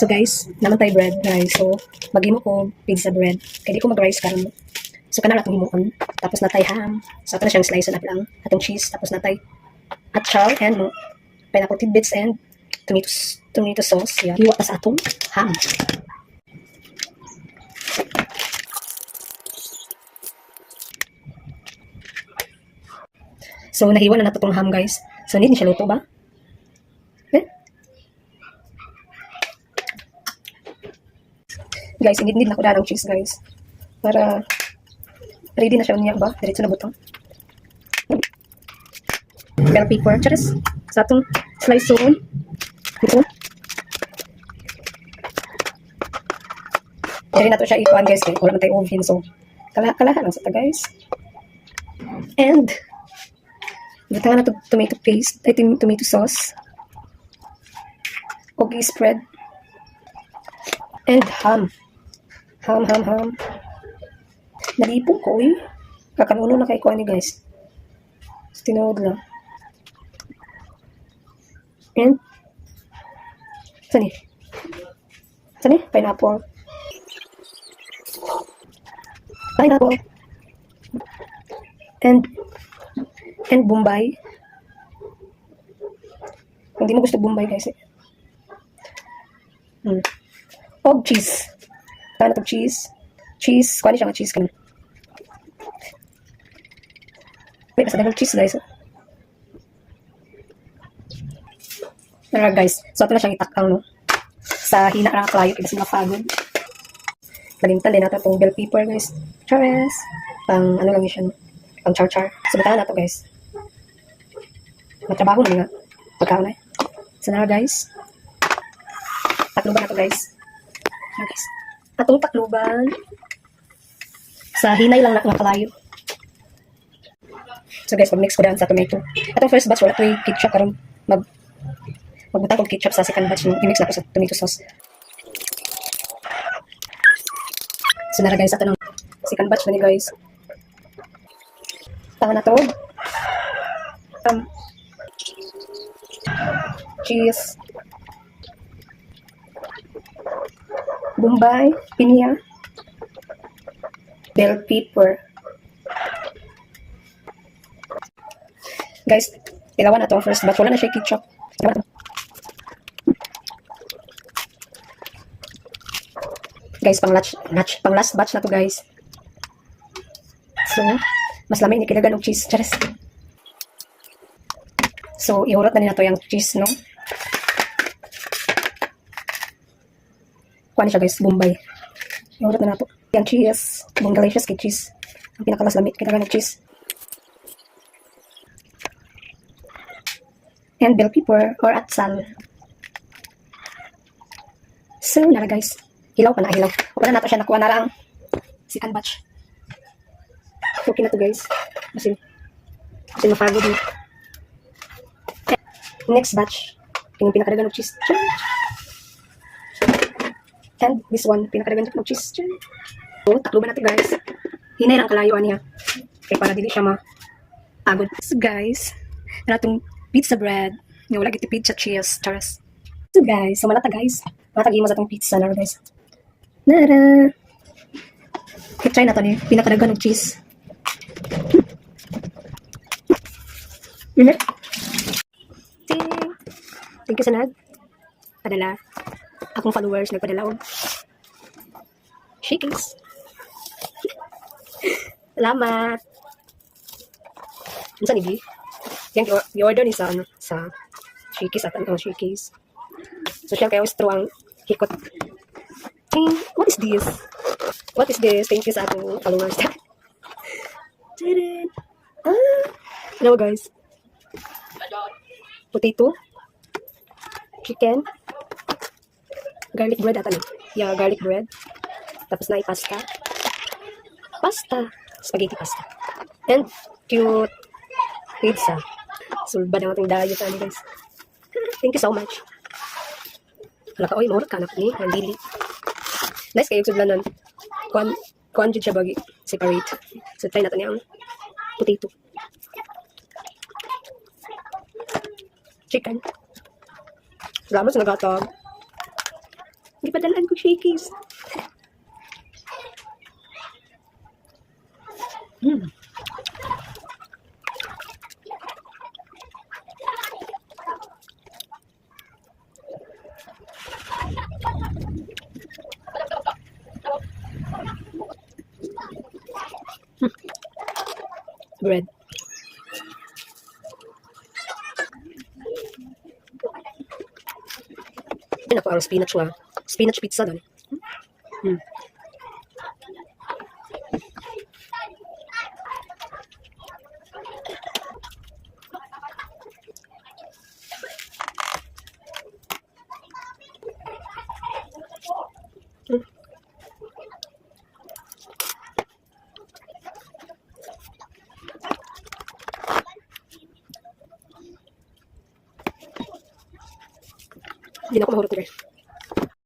So guys, naman tayo bread guys. So maghimo ko pizza bread. Kaya di ko mag-rice karon. So kanara itong himuon. Tapos natay ham. So ito na siyang slice na lang. Atong cheese. Tapos natay atchal and pineapple tidbits and tomato sauce. Yan. Hiwa pa sa atong ham. So nahiwa na nato tong ham guys. So hindi siya luto ba? Guys, hindi na ko ng cheese guys. Para ready na siya niya ba? Diretso na butang. Bell pepper. Charis. Sa itong slice soon. Ito. Dari na to siya ikuan guys. Eh. Wala man tayo oven. So, kalahan lang sa ta guys. And, butangan na to tomato paste. Ay, tomato sauce. Okay, spread. And ham. Ham. Nalipong ko eh. Kakanuno na kay kuha ni guys. So, tinawag lang. And, saan eh? Pineapple. And Bombay. Kung di mo gusto Bombay guys eh. Og cheese. Kaya na cheese. Cheese. Kuha niya siya nga cheese ka na. Wait, nasa dagang cheese guys. Alright guys. So ito na siyang itakang no. Sa hina ang klayo. Kasi mapagod. Malintan din natin itong bell pepper guys. Chares. Pang ano lang siya no. Pang char. So batahan na ito guys. Matrabaho na nga. Pagkaon na eh. So na guys. Takluban na ito guys. Guys. Atong takluban sa hinay lang na kalayo. So guys, mag-mix ko daan sa tomato. Atong first batch wala ko ketchup karon magbutang kong ketchup sa second batch i-mix na ko sa tomato sauce. So nara guys, ato ng second batch na ni guys. Tangan na to. Cheese. Bombay, pinya, bell pepper. Guys, ilawan na to first batch. Wala na siya ketchup. Guys, pang last batch na to guys. So, mas lamay ni kilagan ng cheese. Charis. So, ihurot na nila to yung cheese, no? Kuha siya guys, Bombay. Ihurot na nato. Yung cheese, Bengalicious kay cheese. Ang pinakalas lamig, kilagan ng cheese. And bell pepper or atsal. So, nara guys. Hilaw pa na, hilaw. Wala na to siya, nakuha na lang. Second batch. Okay na to guys. Kasi mapagod na. Next batch. Yung pinakadagan ng cheese. And this one, pinakadagan ng cheese. So, takluban natin guys. Hinay lang kalayuan niya. Okay, para dili siya mapagod. So guys, na itong pizza bread. Yung wala giti pizza cheese. Charas. So guys, so malata guys. Matagi mo sa itong pizza na guys. Nara! I-try na ito niya. Pinakadagan ng cheese. Thank you sa padala. Akong followers nagpadala og shakies. Salamat. Ano sa nigi? Yan i-order ni sa shakies at ang shakies. So siya kaya straw ang hikot. What is this? What is this? Thank you sa akong followers. Hello guys. Potato. Chicken. Garlic bread ata na. Yeah, garlic bread. Tapos na pasta. Spaghetti pasta. And cute pizza. Sulba na ating diet guys. Thank you so much. Wala ka, murot ka na ni. Handili. Nice kayo sublanan. Kuan jud siya bagi. Separate. So try natin yung potato. Chicken. Salamat sa nagatag. Di pa dalaan ko shakies. Bread. Ay, naku, ang spinach wa. Spinach pizza dan. Hindi na ako mahurot guys.